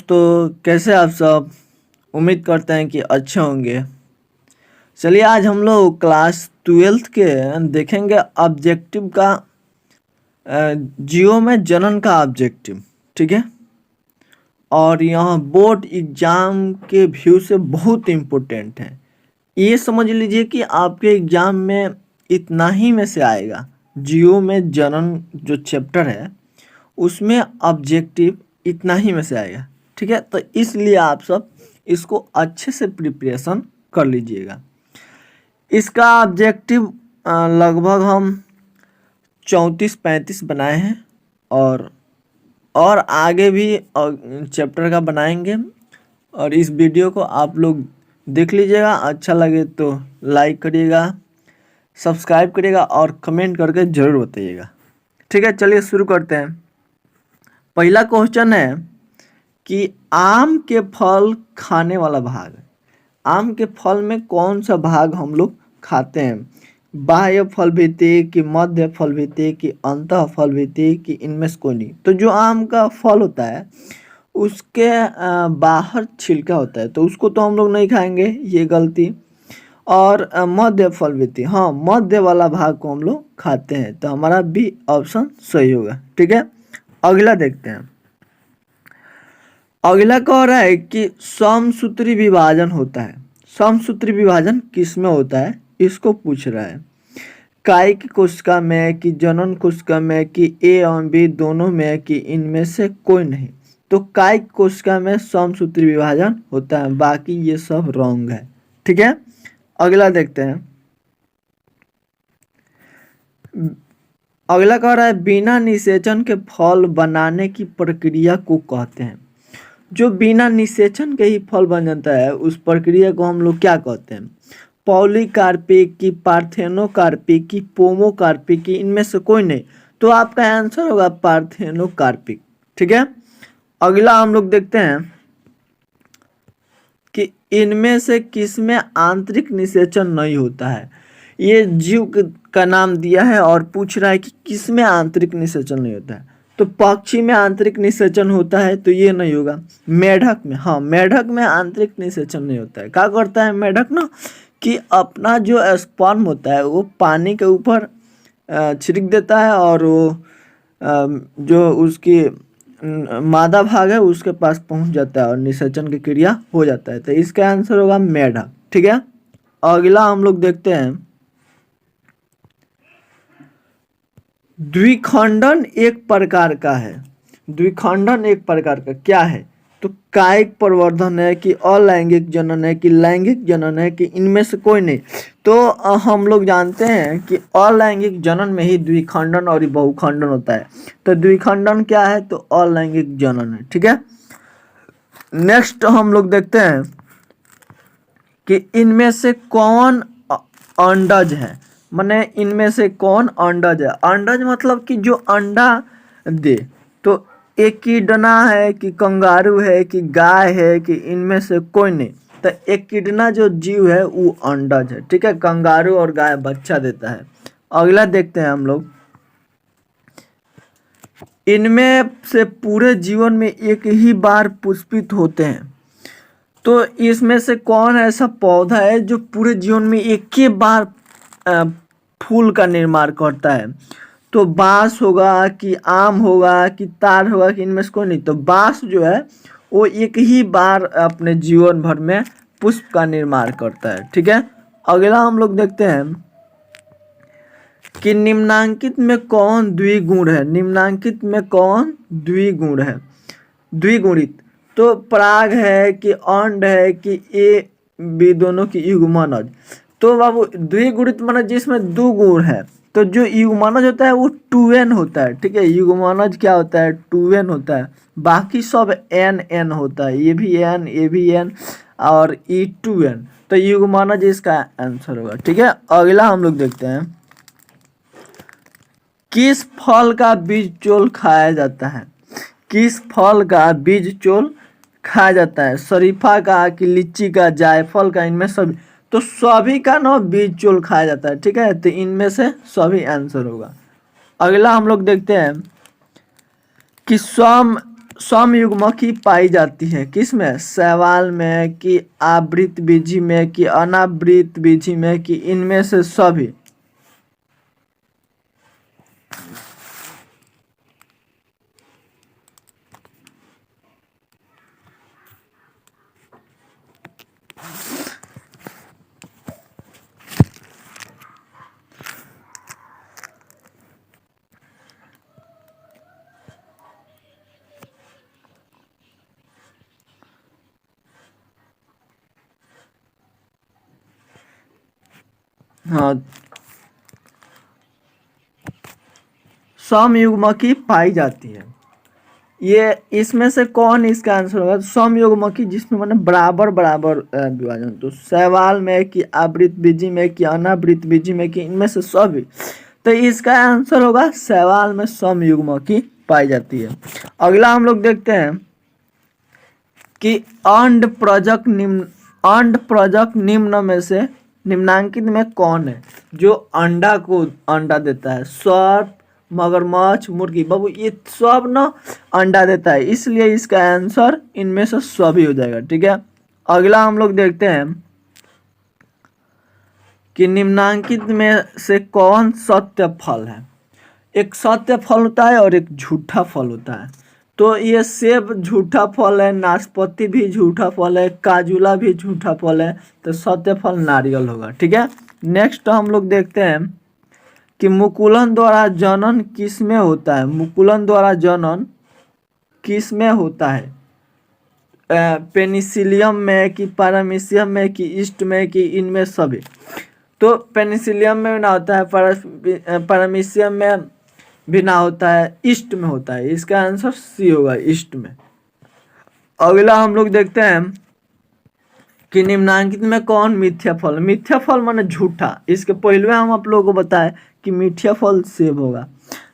दोस्तों, कैसे आप सब। उम्मीद करते हैं कि अच्छे होंगे। चलिए आज हम लोग क्लास 12th के देखेंगे ऑब्जेक्टिव का जियो में जनन का ऑब्जेक्टिव। ठीक है, और यह बोर्ड एग्जाम के व्यू से बहुत इम्पोर्टेंट है। ये समझ लीजिए कि आपके एग्जाम में इतना ही में से आएगा। जियो में जनन जो चैप्टर है उसमें ऑब्जेक्टिव इतना ही में से आएगा। ठीक है, तो इसलिए आप सब इसको अच्छे से प्रिपरेशन कर लीजिएगा। इसका ऑब्जेक्टिव लगभग हम 34-35 बनाए हैं और आगे भी चैप्टर का बनाएंगे। और इस वीडियो को आप लोग देख लीजिएगा, अच्छा लगे तो लाइक करिएगा, सब्सक्राइब करिएगा और कमेंट करके ज़रूर बताइएगा। ठीक है, चलिए शुरू करते हैं। पहला क्वेश्चन है कि आम के फल खाने वाला भाग। आम के फल में कौन सा भाग हम लोग खाते हैं? बाह्य फल भित्ति कि मध्य फल भित्ति कि अंतः फल भित्ति कि इनमें से कोई नहीं। तो जो आम का फल होता है उसके बाहर छिलका होता है, तो उसको तो हम लोग नहीं खाएंगे, ये गलती। और मध्य फल भित्ति, हाँ मध्य वाला भाग को हम लोग खाते हैं, तो हमारा बी ऑप्शन सही होगा। ठीक है, अगला देखते हैं। अगला कह रहा है कि समसूत्री विभाजन होता है। समसूत्री विभाजन किस में होता है इसको पूछ रहा है। कायिक कोशिका में कि जनन कोशिका में कि ए एवं बी दोनों में कि इनमें से कोई नहीं। तो कायिक कोशिका में समसूत्री विभाजन होता है, बाकी ये सब रॉन्ग है। ठीक है, अगला देखते हैं। अगला कह रहा है बिना निषेचन के फल बनाने की प्रक्रिया को कहते हैं। जो बिना निषेचन के ही फल बन जाता है उस प्रक्रिया को हम लोग क्या कहते हैं? पॉलीकार्पिक की पार्थेनोकार्पिक की पोमोकार्पिक की इनमें से कोई नहीं। तो आपका आंसर होगा पार्थेनोकार्पिक। ठीक है, अगला हम लोग देखते हैं कि इनमें से किसमें आंतरिक निषेचन नहीं होता है। ये जीव का नाम दिया है और पूछ रहा है कि किसमें आंतरिक निषेचन नहीं होता है। तो पक्षी में आंतरिक निषेचन होता है, तो ये नहीं होगा। मेढक में, हाँ मेढक में आंतरिक निषेचन नहीं होता है। क्या करता है मेढक ना कि अपना जो स्पर्म होता है वो पानी के ऊपर छिड़क देता है और वो जो उसकी मादा भाग है उसके पास पहुंच जाता है और निषेचन की क्रिया हो जाता है। तो इसका आंसर होगा मेढक। ठीक है, अगला हम लोग देखते हैं। द्विखंडन एक प्रकार का है। द्विखंडन एक प्रकार का क्या है? तो कायिक प्रवर्धन है कि अलैंगिक जनन है कि लैंगिक जनन है कि इनमें से कोई नहीं। तो हम लोग जानते हैं कि अलैंगिक जनन में ही द्विखंडन और बहुखंडन होता है। तो द्विखंडन क्या है? तो अलैंगिक जनन है। ठीक है, नेक्स्ट हम लोग देखते हैं कि इनमें से कौन अंडज है। माने इनमें से कौन अंडज है? अंडज मतलब कि जो अंडा दे। तो एकिडना है कि कंगारू है कि गाय है कि इनमें से कोई नहीं। तो एकिडना जो जीव है वो अंडज है। ठीक है, कंगारू और गाय बच्चा देता है। अगला देखते हैं हम लोग। इनमें से पूरे जीवन में एक ही बार पुष्पित होते हैं। तो इसमें से कौन ऐसा पौधा है जो पूरे जीवन में एक ही बार फूल का निर्माण करता है? तो बांस होगा कि आम होगा कि तार होगा कि इनमें से कोई नहीं। तो बांस जो है वो एक ही बार अपने जीवन भर में पुष्प का निर्माण करता है। ठीक है, अगला हम लोग देखते हैं कि निम्नांकित में कौन द्विगुण है। निम्नांकित में कौन द्विगुण है? द्विगुणित तो पराग है कि अंड है कि ए बी दोनों की युग्मनज। तो बाबू द्विगुणित माने जिसमें दो गुण है। तो जो युग्मनज होता है वो 2n होता है। ठीक है, युग्मनज क्या होता है? 2n होता है। बाकी सब n होता है, ये भी n ये भी n और ई 2n। तो युग्मनज इसका आंसर होगा। ठीक है, अगला हम लोग देखते हैं। किस फल का बीज चोल खाया जाता है? किस फल का बीज चोल खाया जाता है? शरीफा का कि लीची का, जायफल का, इनमें सभी। तो सभी का ना बीज चोल खाया जाता है। ठीक है, तो इनमें से सभी आंसर होगा। अगला हम लोग देखते हैं कि समयुग्मकी पाई जाती है किसमें, शैवाल में कि आवृतबीजी में कि अनावृतबीजी में कि इनमें से सभी। हाँ, समयुग्मकी पाई जाती है। ये इसमें से कौन इसका आंसर होगा, समयुग्मकी जिसमें मैंने बराबर बराबर विभाजन, तो शैवाल में कि आवृतबीजी में कि अनावृतबीजी में कि इनमें से सभी। तो इसका आंसर होगा शैवाल में समयुग्मकी पाई जाती है। अगला हम लोग देखते हैं कि अंड प्रजक निम्न में से निम्नांकित में कौन है जो अंडा को अंडा देता है, सर्प, मगरमच्छ, मुर्गी। बाबू ये सब ना अंडा देता है, इसलिए इसका आंसर इनमें से सभी हो जाएगा। ठीक है, अगला हम लोग देखते हैं कि निम्नांकित में से कौन सत्य फल है। एक सत्य फल होता है और एक झूठा फल होता है। तो ये सेब झूठा फल है, नाशपाती भी झूठा फल है, काजूला भी झूठा फल है, तो सत्य फल नारियल होगा। ठीक है, नेक्स्ट हम लोग देखते हैं कि मुकुलन द्वारा जनन किस में होता है। मुकुलन द्वारा जनन किस में होता है, पेनिसिलियम में कि पैरामीशियम में कि ईस्ट में कि इनमें सभी। तो पेनिसिलियम में ना होता है, पैरामीशियम में भी ना होता है, ईस्ट में होता है। इसका आंसर सी होगा, ईस्ट में। अगला हम लोग देखते हैं कि निम्नांकित में कौन मिथ्या फल। मिथ्या फल माने झूठा। इसके पहले हम आप लोगों को बताए कि मिथ्या फल सेब होगा।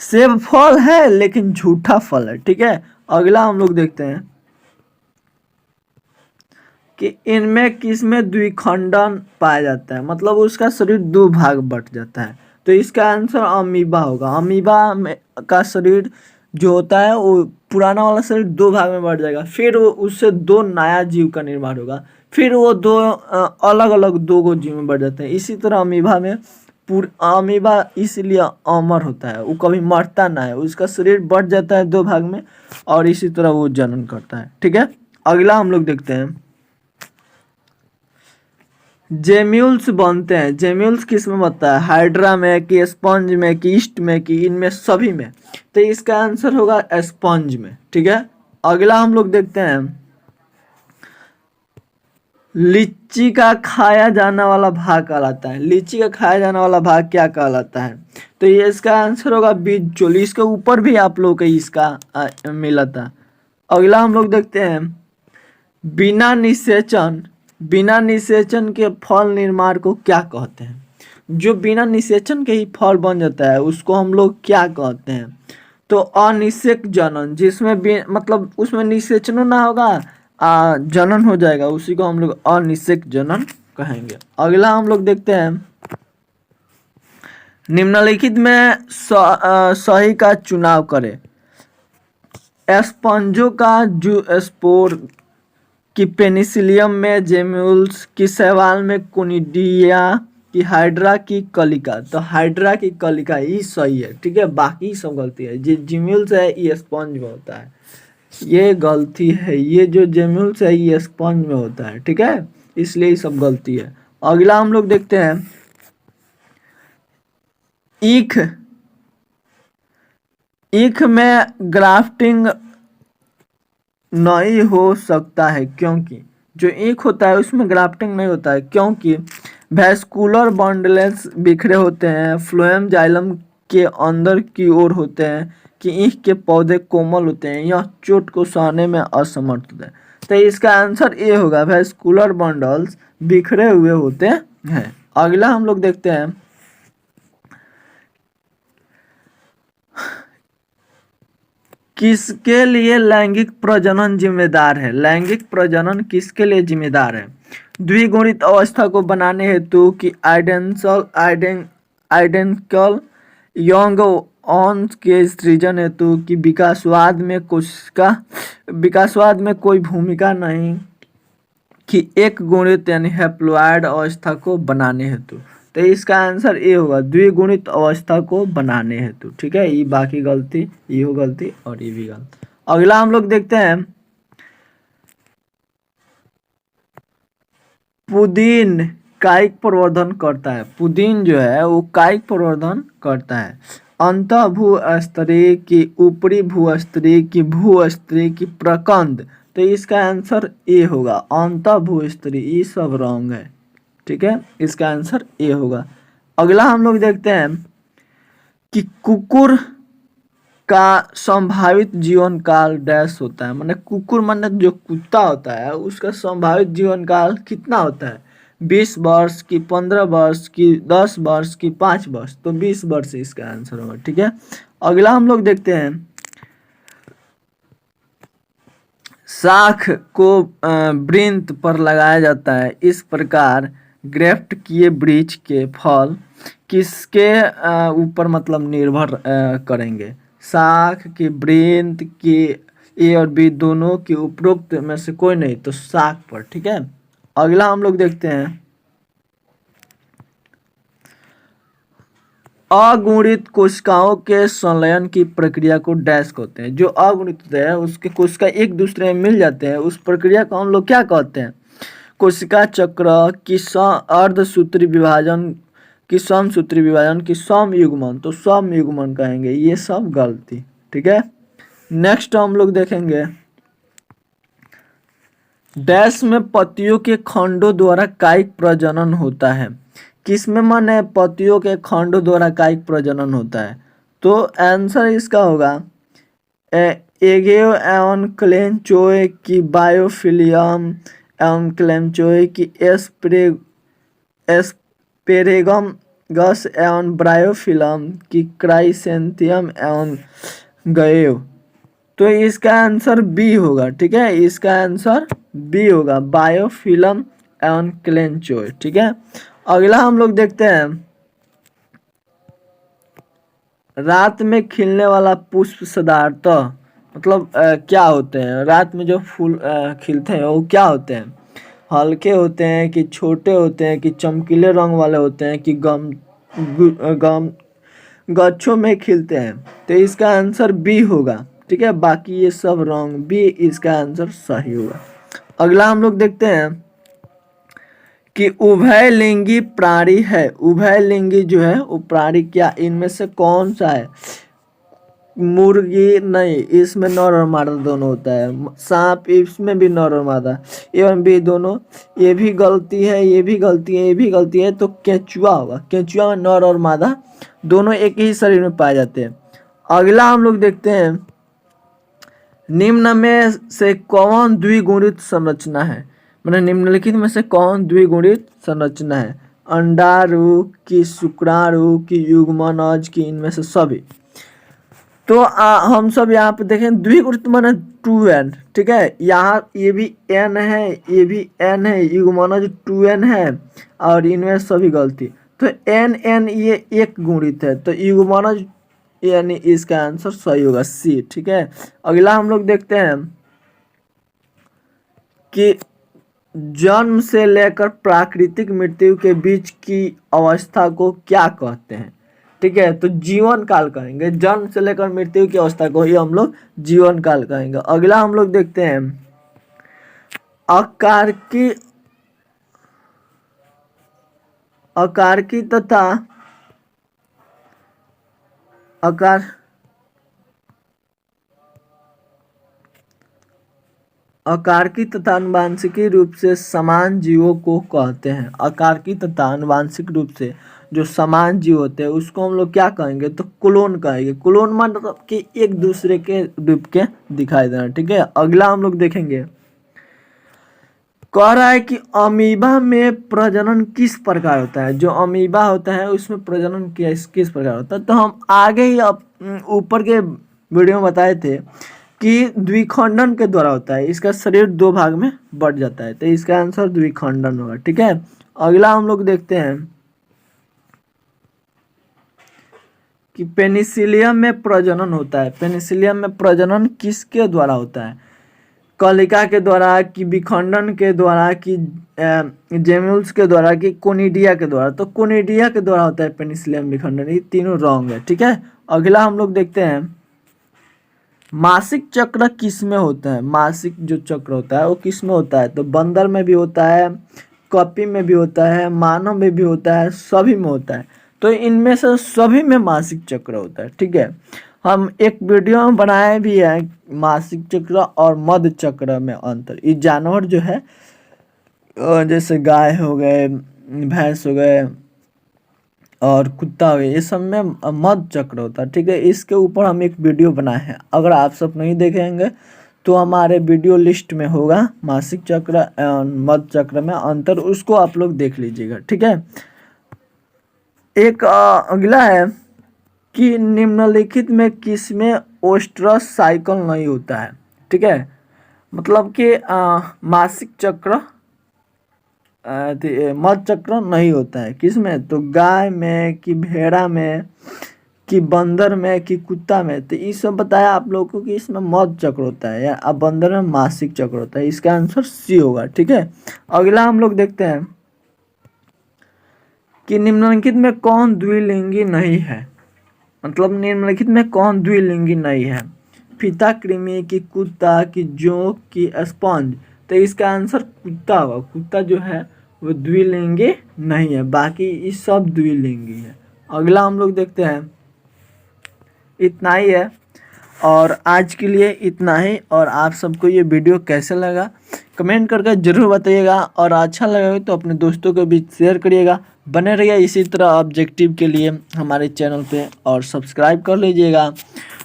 सेब फल है लेकिन झूठा फल है। ठीक है, अगला हम लोग देखते हैं कि इनमें किसमें द्विखंडन पाया जाता है, मतलब उसका शरीर दो भाग बट जाता है। तो इसका आंसर अमीबा होगा। अमीबा में का शरीर जो होता है वो पुराना वाला शरीर दो भाग में बढ़ जाएगा, फिर वो उससे दो नया जीव का निर्माण होगा, फिर वो दो अलग अलग दो गो जीव में बढ़ जाते हैं। इसी तरह अमीबा में अमीबा इसलिए अमर होता है, वो कभी मरता ना है, उसका शरीर बढ़ जाता है दो भाग में और इसी तरह वो जनन करता है। ठीक है, अगला हम लोग देखते हैं जेम्यूल्स बनते हैं। जेम्यूल्स किस में बनता है, हाइड्रा में कि स्पंज में कि ईस्ट में कि इनमें सभी में। तो इसका आंसर होगा स्पंज में। ठीक है, अगला हम लोग देखते हैं लीची का खाया जाने वाला भाग कहलाता है। लीची का खाया जाने वाला भाग क्या कहलाता है, तो ये इसका आंसर होगा बीज चोली। इसके ऊपर भी आप लोग को इसका मिला था। अगला हम लोग देखते हैं बिना निषेचन के फल निर्माण को क्या कहते हैं। जो बिना निषेचन के ही फल बन जाता है उसको हम लोग क्या कहते हैं, तो अनिषेक जनन, जिसमें मतलब उसमें निषेचन ना होगा, जनन हो जाएगा, उसी को हम लोग अनिषेक जनन कहेंगे। अगला हम लोग देखते हैं निम्नलिखित में सही का चुनाव करें। स्पंजों का जूस्पोर कि पेनिसिलियम में जेम्यूल्स की शैवाल में कोनिडिया कि हाइड्रा की कलिका। तो हाइड्रा की कलिका ही सही है। ठीक है, बाकी सब गलती है। जो जेम्यूल्स है ये स्पंज में होता है, ये गलती है। ये जो जेम्यूल्स है ये स्पंज में होता है। ठीक है, इसलिए ये सब गलती है। अगला हम लोग देखते हैं ईख में ग्राफ्टिंग नहीं हो सकता है क्योंकि जो ईख होता है उसमें ग्राफ्टिंग नहीं होता है क्योंकि वैस्कुलर बंडल्स बिखरे होते हैं, फ्लोएम जाइलम के अंदर की ओर होते हैं कि ईख के पौधे कोमल होते हैं, यह चोट को सहने में असमर्थ होते हैं। तो इसका आंसर ए होगा, वैस्कुलर बंडल्स बिखरे हुए होते हैं। अगला हम लोग देखते हैं किसके लिए लैंगिक प्रजनन जिम्मेदार है। लैंगिक प्रजनन किसके लिए जिम्मेदार है, द्विगुणित अवस्था को बनाने हेतु कि आइडेंटिकल यंग ऑन के सृजन हेतु कि विकासवाद में कोई भूमिका नहीं कि एक गुणित यानी हैप्लॉइड अवस्था को बनाने हेतु। तो इसका आंसर ये होगा, द्विगुणित अवस्था को बनाने हेतु। ठीक है, ये बाकी गलती, ये हो गलती और ये भी गलती। अगला हम लोग देखते हैं, पुदीन कायिक प्रवर्धन करता है। पुदीन जो है वो कायिक प्रवर्धन करता है। अंतः भूस्तरीय की ऊपरी भूस्तरीय की भूस्तरीय की प्रकंद। तो इसका आंसर ए होगा, अंतः भूस्तरीय। ये सब रॉन्ग है। ठीक है, इसका आंसर ए होगा। अगला हम लोग देखते हैं कि कुकुर का संभावित जीवन काल डैश होता है। माने कुकुर माने जो कुत्ता होता है उसका संभावित जीवन काल कितना होता है? 20 वर्ष की, 15 वर्ष की, 10 वर्ष की, 5 वर्ष। तो 20 वर्ष इसका आंसर होगा। ठीक है, अगला हम लोग देखते हैं, शाख को वृंत पर लगाया जाता है। इस प्रकार ग्रेफ्ट किए वृक्ष के फल किसके ऊपर मतलब निर्भर करेंगे? शाख की, वृंत की, ए और बी दोनों की उपरोक्त में से कोई नहीं, तो शाख पर। ठीक है, अगला हम लोग देखते हैं, अगुणित कोशिकाओं के संलयन की प्रक्रिया को डैश कहते हैं। जो अगुणित होते हैं उसके कोशिका एक दूसरे में मिल जाते हैं, उस प्रक्रिया को हम लोग क्या कहते हैं? कोशिका चक्र की अर्धसूत्री विभाजन की, समसूत्री विभाजन की, समयुग्मन। तो समयुग्मन कहेंगे। ये सब गलती। ठीक है, नेक्स्ट हम लोग देखेंगे, डैश में पत्तियों के खंडों द्वारा कायिक प्रजनन होता है। किसमें मन है? पत्तियों के खंडों द्वारा कायिक प्रजनन होता है। तो आंसर इसका होगा एगेव एवं क्लेंचोए की बायोफिलियम एवं क्लेंचोए की एस्पेरेगम गस एवं ब्रायोफिलम की क्राइसेंथियम एवं गएव। तो इसका आंसर बी होगा। ठीक है, इसका आंसर बी होगा, बायोफिलम एवं क्लेंचोए। ठीक है, अगला हम लोग देखते हैं, रात में खिलने वाला पुष्प सदार्थ मतलब क्या होते हैं? रात में जो फूल खिलते हैं वो क्या होते हैं? हल्के होते हैं कि छोटे होते हैं कि चमकीले रंग वाले होते हैं कि गम गच्छों में खिलते हैं? तो इसका आंसर बी होगा। ठीक है, बाकी ये सब रॉन्ग, बी इसका आंसर सही होगा। अगला हम लोग देखते हैं कि उभयलिंगी प्राणी है। उभयलिंगी जो है वो प्राणी क्या, इनमें से कौन सा है? मुर्गी नहीं, इसमें नर और मादा दोनों होता है। सांप, इसमें भी नर और मादा, एवं भी दोनों। ये भी गलती है, ये भी गलती है, ये भी गलती है। तो केंचुआ होगा। केंचुआ में नर और मादा दोनों एक ही शरीर में पाए जाते हैं। अगला हम लोग देखते हैं, निम्न में से कौन द्विगुणित संरचना है? मतलब निम्नलिखित में से कौन द्विगुणित संरचना है? अंडाणु की, शुक्राणु की, युग्मनज की, इनमें से सभी। तो हम सब यहाँ पे देखें, द्विगुणित माने 2n। ठीक है, यहाँ ये भी n है, ये भी n है, युग्मनज 2n है और इनमें सभी गलती। तो n ये एक गुणित है, तो युग्मनज यानी इसका आंसर सही होगा, सी। ठीक है, अगला हम लोग देखते हैं कि जन्म से लेकर प्राकृतिक मृत्यु के बीच की अवस्था को क्या कहते हैं? ठीक है, तो जीवन काल कहेंगे। जन्म से लेकर मृत्यु की अवस्था को ही हम लोग जीवन काल कहेंगे। अगला हम लोग देखते हैं, अकारकी तथा अकारकी तथा आनुवांशिकी रूप से समान जीवों को कहते हैं। अकारकी तथा आनुवांशिक रूप से जो समान जीव होते हैं उसको हम लोग क्या कहेंगे? तो क्लोन कहेंगे। क्लोन मतलब कि एक दूसरे के रूप के दिखाई देना। ठीक है, अगला हम लोग देखेंगे, कह रहा है कि अमीबा में प्रजनन किस प्रकार होता है? जो अमीबा होता है उसमें प्रजनन किस प्रकार होता है? तो हम आगे ही ऊपर के वीडियो में बताए थे कि द्विखंडन के द्वारा होता है। इसका शरीर 2 भाग में बढ़ जाता है, तो इसका आंसर द्विखंडन होगा। ठीक है, अगला हम लोग देखते हैं कि पेनिसिलियम में प्रजनन होता है। पेनिसिलियम में प्रजनन किसके द्वारा होता है? कलिका के द्वारा, कि विखंडन के द्वारा, कि जेम्यूल्स के द्वारा, कि कोनिडिया के द्वारा? तो कोनिडिया के द्वारा होता है पेनिसिलियम विखंडन। ये तीनों रॉन्ग है, ठीक है। अगला हम लोग देखते हैं मासिक चक्र किस में होता है। मासिक जो चक्र होता है वो किस में होता है? तो बंदर में भी होता है, कॉपी में भी होता है, मानव में भी होता है, सभी में होता है। तो इनमें से सभी में मासिक चक्र होता है, ठीक है। हम एक वीडियो में बनाए भी है मासिक चक्र और मध्य चक्र में अंतर। ये जानवर जो है जैसे गाय हो गए, भैंस हो गए और कुत्ता हो गया, ये सब में मध्य चक्र होता है, ठीक है। इसके ऊपर हम एक वीडियो बनाए हैं, अगर आप सब नहीं देखेंगे तो हमारे वीडियो लिस्ट में होगा मासिक चक्र मध्य चक्र में अंतर, उसको आप लोग देख लीजिएगा, ठीक है। एक अगला है कि निम्नलिखित में किस में ओस्ट्रस साइकिल नहीं होता है, ठीक है। मतलब कि मासिक चक्र मध्य चक्र नहीं होता है किस में? तो गाय में, कि भेड़ा में, कि बंदर में, कि कुत्ता में? तो ये सब बताया आप लोगों को कि इसमें मध्य चक्र होता है, या अब बंदर में मासिक चक्र होता है। इसका आंसर सी होगा, ठीक है। अगला हम लोग देखते हैं कि निम्नलिखित में कौन द्विलिंगी नहीं है। मतलब निम्नलिखित में कौन द्विलिंगी नहीं है? फीता कृमि, कि कुत्ता, कि जोंक, कि स्पंज? तो इसका आंसर कुत्ता होगा। कुत्ता जो है वो द्विलिंगी नहीं है, बाकी ये सब द्विलिंगी है। अगला हम लोग देखते हैं, इतना ही है और आज के लिए इतना ही। और आप सबको ये वीडियो कैसे लगा कमेंट करके ज़रूर बताइएगा, और अच्छा लगा तो अपने दोस्तों के बीच शेयर करिएगा। बने रहिए इसी तरह ऑब्जेक्टिव के लिए हमारे चैनल पे, और सब्सक्राइब कर लीजिएगा।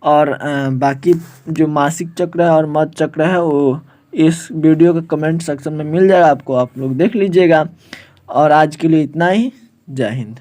और बाकी जो मासिक चक्र है और मध्य चक्र है वो इस वीडियो के कमेंट सेक्शन में मिल जाएगा आपको, आप लोग देख लीजिएगा। और आज के लिए इतना ही। जय हिंद।